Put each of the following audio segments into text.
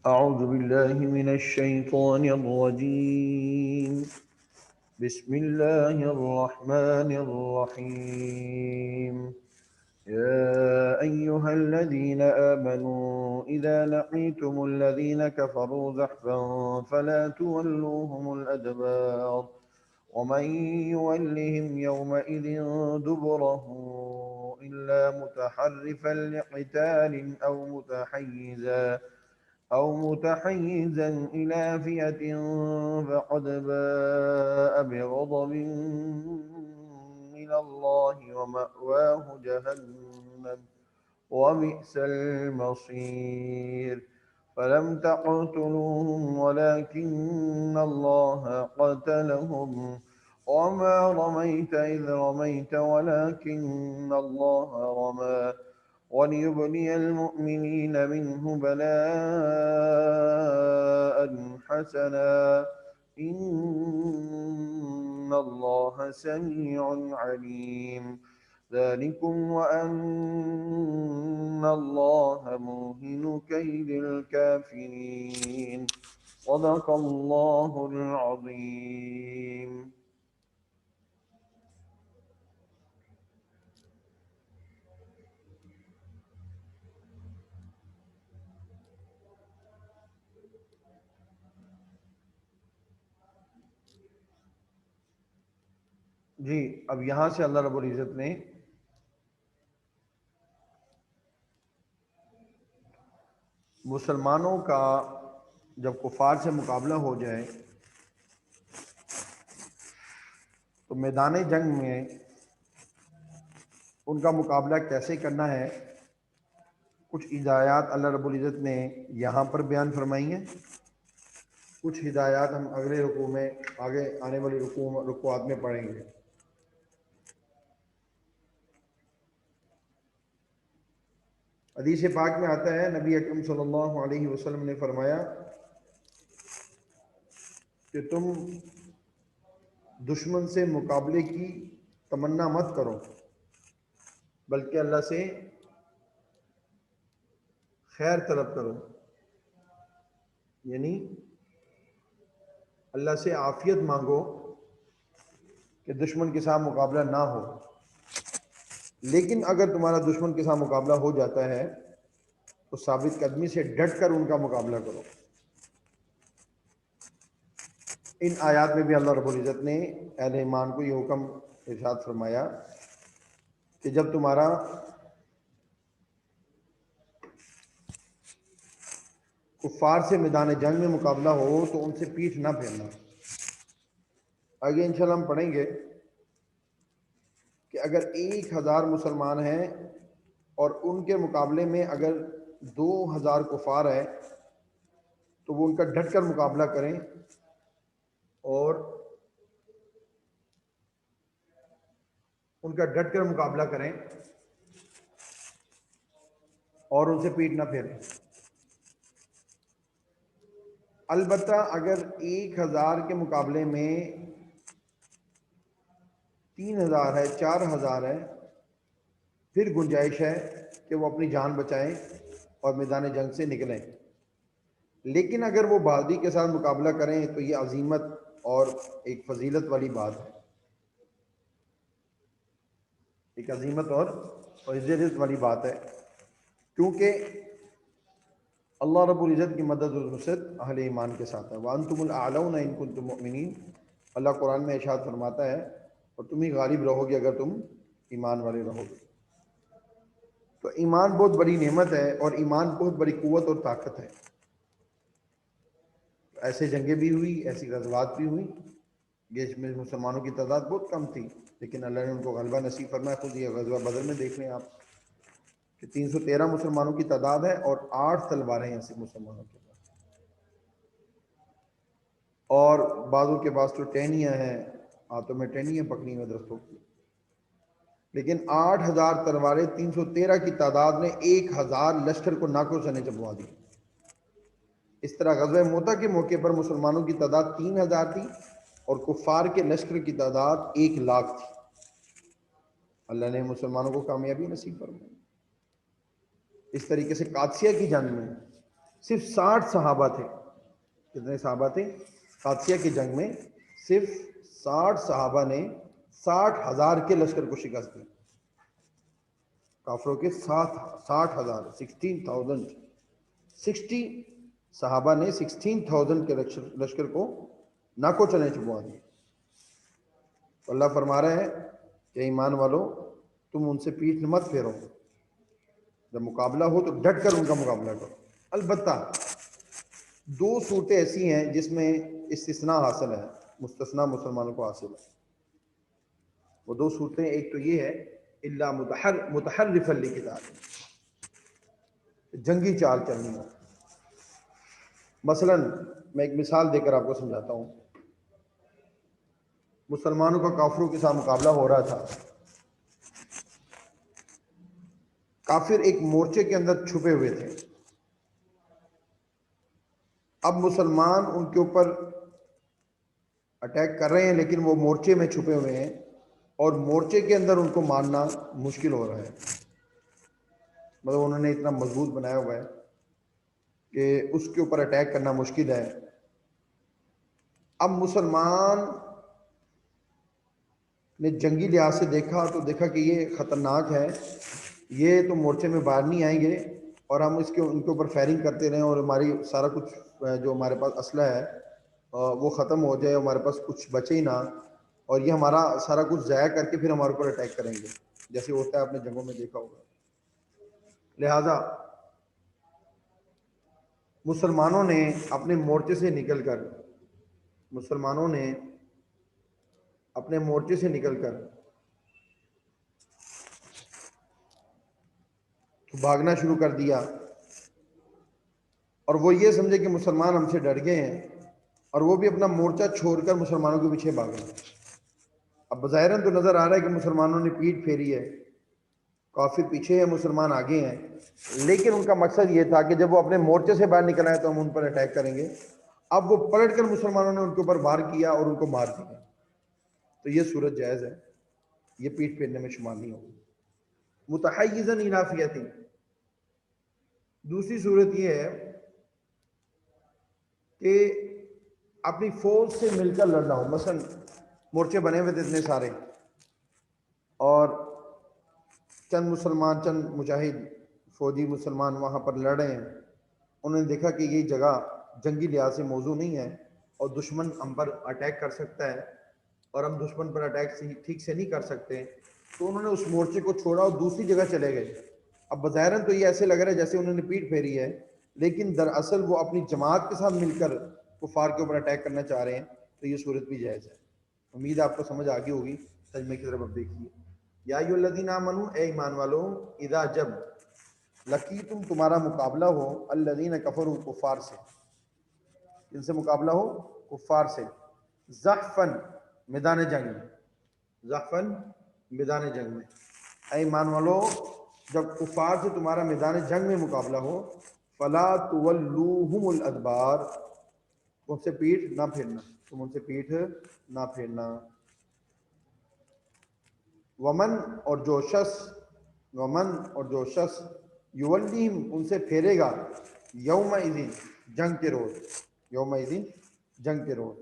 أعوذ بالله من الشيطان الرجيم. بسم الله الرحمن الرحيم. يا أيها الذين آمنوا إذا لقيتم الذين كفروا زحفا فلا تولوهم الأدبار ومن يولهم يومئذ دبره إلا متحرفا لقتال أو متحيزا إلى فئة فقد باء بغضب من الله ومأواه جهنم وبئس المصير. فلم تقتلوهم ولكن الله قتلهم وما رميت إذ رميت ولكن الله رمى وليبلي المؤمنين منه بلاء حسنا إن الله سميع عليم. ذلكم وأن الله موهن كيد الكافرين. صدق الله العظيم. جی اب یہاں سے اللہ رب العزت نے مسلمانوں کا جب کفار سے مقابلہ ہو جائے تو میدان جنگ میں ان کا مقابلہ کیسے کرنا ہے، کچھ ہدایات اللہ رب العزت نے یہاں پر بیان فرمائی ہیں، کچھ ہدایات ہم اگلے رکوع میں آگے آنے والی رکوعات میں پڑھیں گے۔ حدیث پاک میں آتا ہے، نبی اکرم صلی اللہ علیہ وسلم نے فرمایا کہ تم دشمن سے مقابلے کی تمنا مت کرو، بلکہ اللہ سے خیر طلب کرو، یعنی اللہ سے عافیت مانگو کہ دشمن کے ساتھ مقابلہ نہ ہو۔ لیکن اگر تمہارا دشمن کے ساتھ مقابلہ ہو جاتا ہے تو ثابت قدمی سے ڈٹ کر ان کا مقابلہ کرو۔ ان آیات میں بھی اللہ رب العزت نے اہل ایمان کو یہ حکم ارشاد فرمایا کہ جب تمہارا کفار سے میدان جنگ میں مقابلہ ہو تو ان سے پیٹھ نہ پھیرنا۔ آگے انشاءاللہ ہم پڑھیں گے کہ اگر 1000 مسلمان ہیں اور ان کے مقابلے میں اگر 2000 کفار ہے تو وہ ان کا ڈٹ کر مقابلہ کریں اور ان سے پیٹ نہ پھیریں۔ البتہ اگر 1000 کے مقابلے میں 3000 ہے، 4000 ہے، پھر گنجائش ہے کہ وہ اپنی جان بچائیں اور میدان جنگ سے نکلیں۔ لیکن اگر وہ بہادری کے ساتھ مقابلہ کریں تو یہ عظیمت اور ایک فضیلت والی بات ہے، ایک عظیمت اور فضیلت والی بات ہے، کیونکہ اللہ رب العزت کی مدد و نصرت اہل ایمان کے ساتھ ہے۔ وَأَنْتُمُ الْأَعْلَوْنَ إِن كُنتُم مُؤْمِنِينَ، اللہ قرآن میں ارشاد فرماتا ہے اور تم ہی غالب رہو گے اگر تم ایمان والے رہو گے۔ تو ایمان بہت بڑی نعمت ہے اور ایمان بہت بڑی قوت اور طاقت ہے۔ ایسے جنگیں بھی ہوئی، ایسی غزوات بھی ہوئی جس میں مسلمانوں کی تعداد بہت کم تھی، لیکن اللہ نے ان کو غلبہ نصیب فرمایا۔ خود یہ غزوہ بدر میں دیکھ لیں آپ کہ 313 مسلمانوں کی تعداد ہے اور 8 تلواریں ہیں صرف مسلمانوں کے پاس، اور بعضوں کے پاس تو ٹہنیاں ہیں، ہاتھوں میں ٹہنیاں پکڑی ہوئی درختوں کی، لیکن 8000 تلواریں 313 کی تعداد نے 1000 لشکر کو ناکوں سے نیچے چبوا دی۔ اس طرح غزوہ موتا کے موقع پر مسلمانوں کی تعداد 3000 تھی اور کفار کے لشکر کی تعداد 1,00,000 تھی۔ اللہ نے مسلمانوں کو کامیابی نصیب فرمائی۔ اس طریقے سے قادسیہ کی جنگ میں صرف 60 صحابہ تھے. کتنے صحابہ تھے؟ قادسیہ کی جنگ میں صرف 60 صحابہ نے 60,000 کے لشکر کو شکست دی. کافروں کے 60,000 16,000 60 صحابہ نے 16,000 کے لشکر کو ناکو چنے چبوا دی. تو اللہ فرما رہے ہیں کہ ایمان والو تم ان سے پیٹھ مت پھیرو، جب مقابلہ ہو تو ڈٹ کر ان کا مقابلہ کرو. البتہ دو صورتیں ایسی ہیں جس میں استثناء حاصل ہے، مستثنیٰ مسلمانوں کو حاصل ہے. وہ دو صورتیں، ایک تو یہ ہے الا متحرفا لقتال، جنگی چال چلنی ہو. مثلا میں ایک مثال دے کر آپ کو سمجھاتا ہوں. مسلمانوں کا کافروں کے ساتھ مقابلہ ہو رہا تھا. کافر ایک مورچے کے اندر چھپے ہوئے تھے. اب مسلمان ان کے اوپر اٹیک کر رہے ہیں لیکن وہ مورچے میں چھپے ہوئے ہیں اور مورچے کے اندر ان کو مارنا مشکل ہو رہا ہے. مطلب انہوں نے اتنا مضبوط بنایا ہوا ہے کہ اس کے اوپر اٹیک کرنا مشکل ہے. اب مسلمان نے جنگی لحاظ سے دیکھا تو دیکھا کہ یہ خطرناک ہے، یہ تو مورچے میں باہر نہیں آئیں گے اور ہم ان کے اوپر فائرنگ کرتے رہیں اور ہماری سارا کچھ جو ہمارے پاس اسلحہ ہے وہ ختم ہو جائے، ہمارے پاس کچھ بچے ہی نہ، اور یہ ہمارا سارا کچھ ضائع کر کے پھر ہمارے اوپر اٹیک کریں گے، جیسے ہوتا ہے آپ نے جنگوں میں دیکھا ہوگا. لہذا مسلمانوں نے اپنے مورچے سے نکل کر تو بھاگنا شروع کر دیا، اور وہ یہ سمجھے کہ مسلمان ہم سے ڈر گئے ہیں اور وہ بھی اپنا مورچہ چھوڑ کر مسلمانوں کے پیچھے بھاگے. اب بظاہراً تو نظر آ رہا ہے کہ مسلمانوں نے پیٹھ پھیری ہے، کافر پیچھے ہیں، مسلمان آگے ہیں، لیکن ان کا مقصد یہ تھا کہ جب وہ اپنے مورچے سے باہر نکل آئے تو ہم ان پر اٹیک کریں گے. اب وہ پلٹ کر مسلمانوں نے ان کے اوپر وار کیا اور ان کو مار دیا. تو یہ صورت جائز ہے، یہ پیٹھ پھیرنے میں شمار نہیں ہوگی. متحیزا الی فئۃ، دوسری صورت یہ ہے کہ اپنی فوج سے مل کر لڑنا ہو. مثلا مورچے بنے ہوئے تھے اتنے سارے اور چند مجاہد فوجی مسلمان وہاں پر لڑ رہے ہیں. انہوں نے دیکھا کہ یہ جگہ جنگی لحاظ سے موزوں نہیں ہے اور دشمن ہم پر اٹیک کر سکتا ہے اور ہم دشمن پر اٹیک ٹھیک سے نہیں کر سکتے، تو انہوں نے اس مورچے کو چھوڑا اور دوسری جگہ چلے گئے. اب بظاہراً تو یہ ایسے لگ رہا ہے جیسے انہوں نے پیٹھ پھیری ہے، لیکن دراصل وہ اپنی جماعت کے ساتھ مل کر کفار کے اوپر اٹیک کرنا چاہ رہے ہیں. تو یہ صورت بھی جائز ہے. امید ہے آپ کو سمجھ آگئی ہوگی. ترجمے کی طرف اب دیکھیے. یا ایھا الذین آمنوا، اے ایمان والو، اذا جب لقیتم تمہارا مقابلہ ہو الذین کفروا کفار سے. ان سے مقابلہ ہو؟ کفار سے. زحفاً میدان جنگ میں، زحفاً میدان جنگ میں. اے ایمان والو جب کفار سے تمہارا میدان جنگ میں مقابلہ ہو فلا تولوہم الادبار، تم ان سے پیٹھ نہ پھیرنا، تم ان سے پیٹھ نہ پھیرنا. ومن اور جو شخص یولیہم ان سے پھیرے گا یومئذ جنگ کے روز، یومئذ جنگ کے روز،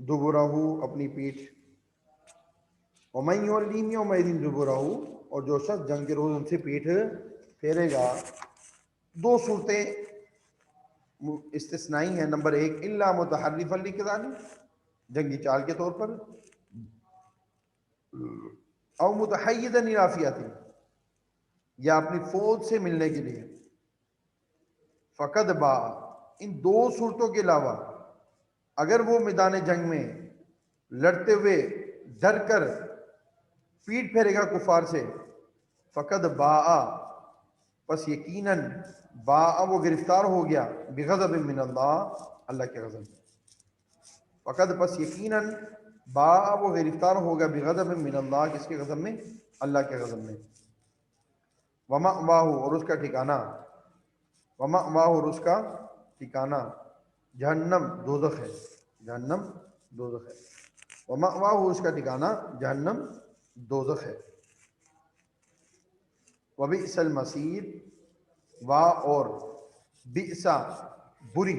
دبرہ اپنی پیٹھ. ومن یولیہم یومئذ دبرہ، اور جو شخص جنگ کے روز ان سے پیٹھ پھیرے گا. دو صورتیں استثنائی ہیں. نمبر ایک الا متحرفا لقتال، جنگی چال کے طور پر، او متحیزا الی فئۃ، یا اپنی فوج سے ملنے کے لیے. فقد باء، ان دو صورتوں کے علاوہ اگر وہ میدان جنگ میں لڑتے ہوئے ڈر کر پیٹھ پھیرے گا کفار سے، فقد باء، پس یقیناً باء وہ گرفتار ہو گیا، بغضب من اللہ، اللہ کے غضب میں. فقد پس یقیناً باء وہ گرفتار ہو گیا، بغضب من اللہ، کس کے غضب میں؟ اللہ کے غضب میں. ومأواہ، اور اس کا ٹھکانہ، ومأواہ، اور اس کا ٹھکانہ جہنم دوزخ ہے، جہنم دوزخ ہے. ومأواہ، اس کا ٹھکانہ جہنم دوزخ ہے. وبئس المصیر، وا اور بئسا بری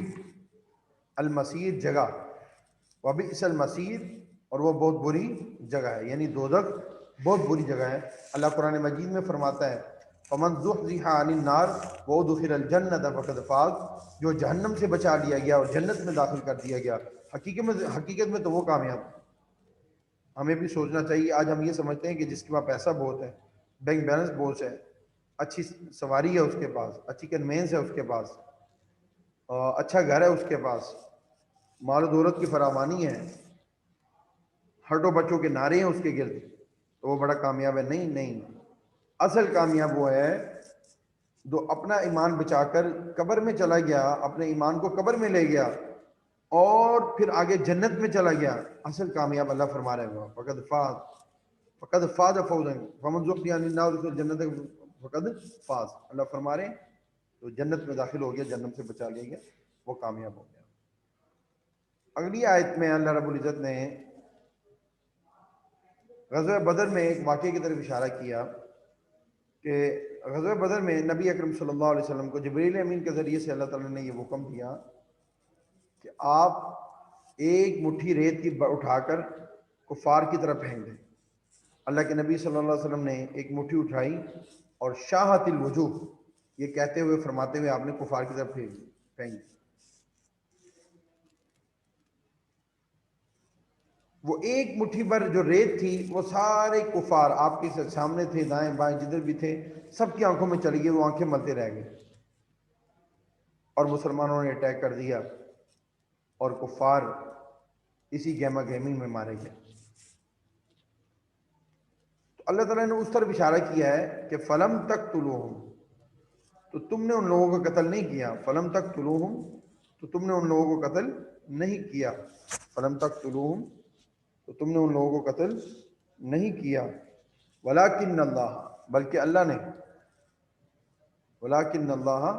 المصیر جگہ، وبئس المصیر اور وہ بہت بری جگہ ہے، یعنی دوزخ بہت بری جگہ ہے۔ اللہ قرآن مجید میں فرماتا ہے فمن زحزح عن النار وادخل الجنۃ فقد فاز، جو جہنم سے بچا لیا گیا اور جنت میں داخل کر دیا گیا، حقیقت میں تو وہ کامیاب۔ ہمیں بھی سوچنا چاہیے، آج ہم یہ سمجھتے ہیں کہ جس کے پاس پیسہ بہت ہے، بینک بیلنس بہت ہے، اچھی سواری ہے اس کے پاس، اچھی کنوینس ہے اس کے پاس، اچھا گھر ہے اس کے پاس، مال و دولت کی فراوانی ہے، ہرٹوں بچوں کے نعرے ہیں اس کے گرد، تو وہ بڑا کامیاب ہے۔ نہیں نہیں، اصل کامیاب وہ ہے جو اپنا ایمان بچا کر قبر میں چلا گیا، اپنے ایمان کو قبر میں لے گیا اور پھر آگے جنت میں چلا گیا۔ اصل کامیاب اللہ فرما رہے ہیں فقد فاز فوزا فمن زحزح عن النار وادخل الجنۃ فقد فاز، اللہ فرما رہے ہیں تو جنت میں داخل ہو گیا، جنت سے بچا لیا گیا، وہ کامیاب ہو گیا۔ اگلی آیت میں اللہ رب العزت نے غزوہ بدر میں ایک واقعے کی طرف اشارہ کیا کہ غزوہ بدر میں نبی اکرم صلی اللہ علیہ وسلم کو جبریل امین کے ذریعے سے اللہ تعالیٰ نے یہ حکم دیا کہ آپ ایک مٹھی ریت کی اٹھا کر کفار کی طرف پھینک دیں۔ اللہ کے نبی صلی اللہ علیہ وسلم نے ایک مٹھی اٹھائی اور شاہت الوجوہ، یہ کہتے ہوئے فرماتے ہوئے آپ نے کفار کی طرف پھینک دی۔ وہ ایک مٹھی پر جو ریت تھی وہ سارے کفار آپ کے سامنے تھے، دائیں بائیں جدھر بھی تھے، سب کی آنکھوں میں چلی گئی، وہ آنکھیں ملتے رہ گئے اور مسلمانوں نے اٹیک کر دیا اور کفار اسی گہما گہمی میں مارے گئے۔ تو اللہ تعالیٰ نے اس طرف اشارہ کیا ہے کہ فلم تقتلوہم، تو تم نے ان لوگوں کو قتل نہیں کیا، فلم تقتلوہم، تو تم نے ان لوگوں کو قتل نہیں کیا، فلم تقتلوہم، تو تم نے ان لوگوں کو قتل نہیں کیا، ولیکن اللہ، بلکہ اللہ نے، ولیکن اللہ،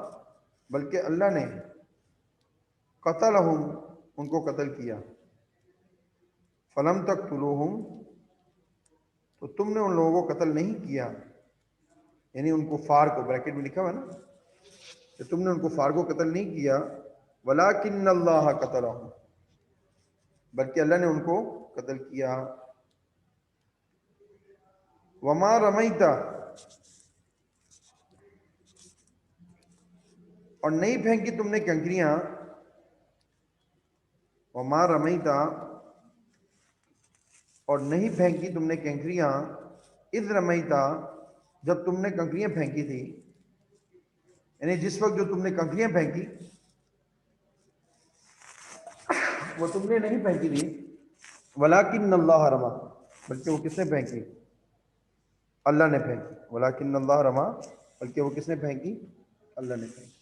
بلکہ اللہ نے قتلہم، ان کو قتل کیا، فلم تقتلوہم، تو تم نے ان لوگوں کو قتل نہیں کیا، یعنی ان کفار کو، بریکٹ میں لکھا ہوا ہے نا کہ تم نے ان کفار کو قتل نہیں کیا، ولیکن اللہ قتلہم، بلکہ اللہ نے ان کو قتل کیا۔ وما رمیتا، اور نہیں پھینکی تم نے کنکریاں، وما رمیتا، اور نہیں پھینکی تم نے کنکریاں، اذ رمیتا، جب تم نے کنکریاں پھینکی تھی، یعنی جس وقت جو تم نے کنکریاں پھینکی وہ تم نے نہیں پھینکی تھی، ولیکن اللہ رما، بلکہ وہ کس نے پھینکی؟ اللہ نے پھینکی، ولیکن اللہ رما، بلکہ وہ کس نے پھینکی؟ اللہ نے پھینکی۔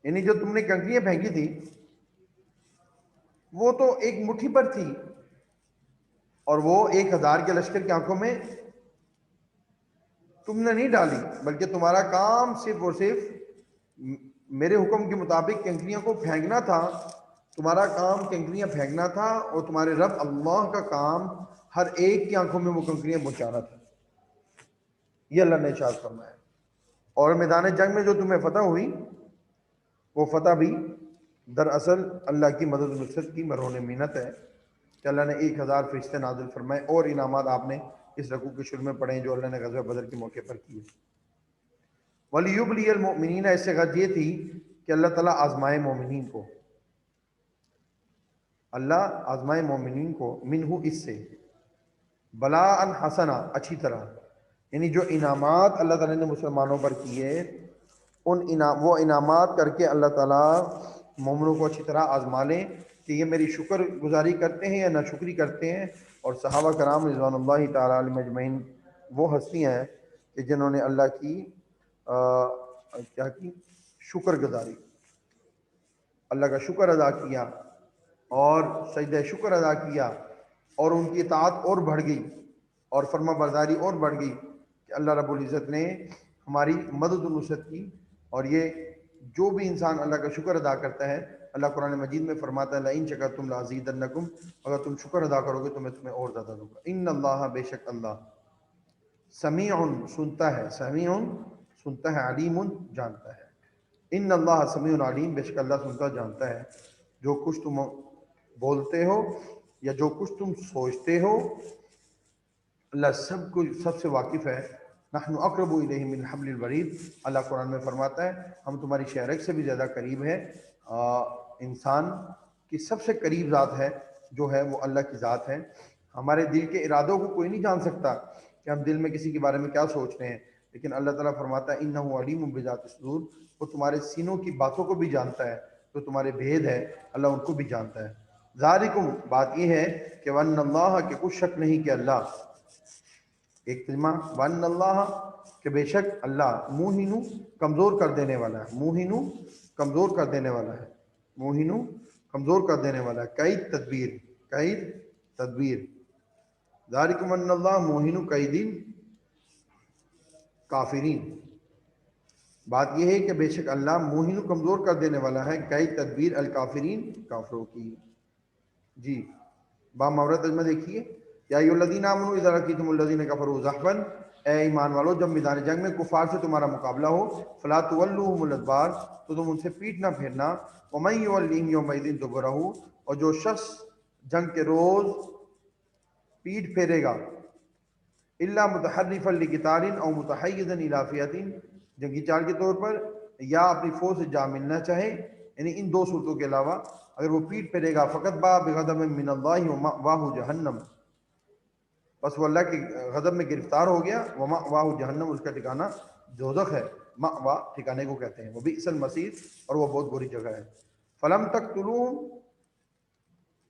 یعنی جو تم نے کنکریاں پھینکی تھی وہ تو ایک مٹھی پر تھی اور وہ 1000 کے لشکر کی آنکھوں میں تم نے نہیں ڈالی، بلکہ تمہارا کام صرف اور صرف میرے حکم کے مطابق کنکریاں کو پھینکنا تھا، تمہارا کام کنکریاں پھینکنا تھا، اور تمہارے رب اللہ کا کام ہر ایک کی آنکھوں میں وہ کنکریاں پہنچانا تھا، یہ اللہ نے ارشاد فرمایا۔ اور میدان جنگ میں جو تمہیں فتح ہوئی وہ فتح بھی دراصل اللہ کی مدد و نصرت کی مرہون منت ہے کہ اللہ نے 1000 فرشتے نازل فرمائے، اور انعامات آپ نے اس رکوع کے شروع میں پڑھے جو اللہ نے غزوہ بدر کے موقع پر کیے۔ وَلِيُبْلِيَ الْمُؤْمِنِينَ، اس سے غرض یہ تھی کہ اللہ تعالیٰ آزمائے مومنین کو، اللہ آزمائے مومنین کو، منہ، اس سے، بلاء حسنا، اچھی طرح، یعنی جو انعامات اللہ تعالیٰ نے مسلمانوں پر کیے وہ انعامات کر کے اللہ تعالیٰ مومنوں کو اچھی طرح آزما لیں کہ یہ میری شکر گزاری کرتے ہیں یا ناشکری کرتے ہیں۔ اور صحابہ کرام رضوان اللہ تعالیٰ علیہم اجمعین وہ ہستیاں ہیں کہ جنہوں نے اللہ کی کیا کی؟ شکر گزاری، اللہ کا شکر ادا کیا اور سجدہ شکر ادا کیا، اور ان کی اطاعت اور بڑھ گئی اور فرما برداری اور بڑھ گئی کہ اللہ رب العزت نے ہماری مدد و نصرت کی۔ اور یہ جو بھی انسان اللہ کا شکر ادا کرتا ہے، اللہ قرآن مجید میں فرماتا ہے لَإِن شَكَرْتُمْ لَأَزِيدَنَّكُمْ، اگر تم شکر ادا کرو گے تو میں تمہیں اور زیادہ دوں گا۔ ان اللہ، بے شک اللہ، سمیع، سنتا ہے، سمیع سنتا ہے، علیم جانتا ہے۔ ان اللہ سمیع علیم، بے شک اللہ سنتا جانتا ہے جو کچھ تم بولتے ہو یا جو کچھ تم سوچتے ہو، اللہ سب سے واقف ہے۔ نحن اقرب الیہ من حبل الورید، اللہ قرآن میں فرماتا ہے ہم تمہاری شہرک سے بھی زیادہ قریب ہے۔ انسان کی سب سے قریب ذات ہے جو ہے وہ اللہ کی ذات ہے۔ ہمارے دل کے ارادوں کو کوئی نہیں جان سکتا کہ ہم دل میں کسی کے بارے میں کیا سوچ رہے ہیں، لیکن اللہ تعالیٰ فرماتا ہے انہ علیم بذات الصدور، وہ تمہارے سینوں کی باتوں کو بھی جانتا ہے، جو تمہارے بھید ہے اللہ ان کو بھی جانتا ہے۔ ذالکم، بات یہ ہے کہ وَأَنَّ اللَّهَ، کہ کچھ شک نہیں کہ اللہ، ایک ترجمہ وَأَنَّ اللَّهَ، کہ بے شک اللہ، موہنو کمزور کر دینے والا ہے، موہنو کمزور کر دینے والا ہے، موہنو کمزور کر دینے والا ہے، قید تدبیر۔ ذالکم ان اللہ موہن قید کافرین، بات یہ ہے کہ بے شک اللہ موہن کمزور کر دینے والا ہے، قید تدبیر الکافرین، کافروں کی۔ جی بامورد ترجمہ دیکھیے، یا ایھا الذین آمنوا اذا لقیتم الذین کفروا زحفا، اے ایمان والو جب میدان جنگ میں کفار سے تمہارا مقابلہ ہو، فلا تولوہم الادبار، تو تم ان سے پیٹ نہ پھیرنا، ومن یولہم یومئذ دبرہ، اور جو شخص جنگ کے روز پیٹ پھیرے گا، الا متحرفا لقتال او متحیزا الی فئۃ، جنگی چال کے طور پر یا اپنی فوج سے جا ملنا چاہے، یعنی ان دو صورتوں کے علاوہ اگر وہ پیٹ پھیرے گا، فقط باء بغضب من اللہ ومأواہ جہنم، بس وہ اللہ کے غضب میں گرفتار ہو گیا، ومأواہ جہنم، اس کا ٹھکانہ دوزخ ہے، مأوا ٹھکانے کو کہتے ہیں، وبئس المصیر، اور وہ بہت بری جگہ ہے۔ فلم تقتلوہم،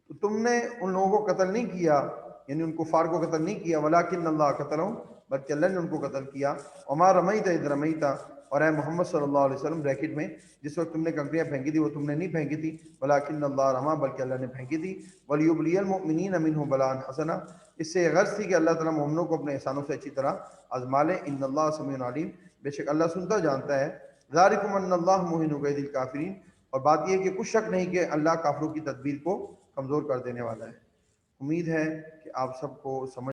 تو تم نے ان لوگوں کو قتل نہیں کیا، یعنی ان کفار کو قتل نہیں کیا، ولکن اللہ قتلہم، بلکہ اللہ نے ان کو قتل کیا، وما رمیت اذ رمیت، اور اے محمد صلی اللہ علیہ وسلم بریکٹ میں جس وقت تم نے کنکریاں پھینکی تھی وہ تم نے نہیں پھینکی تھی، ولکن اللہ رما، بلکہ اللہ نے پھینکی تھی، ولیبلی المؤمنین منہ بلاء حسنا، اس سے یہ غرض تھی کہ اللہ تعالیٰ مومنوں کو اپنے احسانوں سے اچھی طرح آزما لے۔ ان اللہ سمیع علیم، بے شک اللہ سنتا جانتا ہے۔ ذالکم ان اللہ موہن کید الکافرین، اور بات یہ ہے کہ کچھ شک نہیں کہ اللہ کافروں کی تدبیر کو کمزور کر دینے والا ہے۔ امید ہے کہ آپ سب کو سمجھ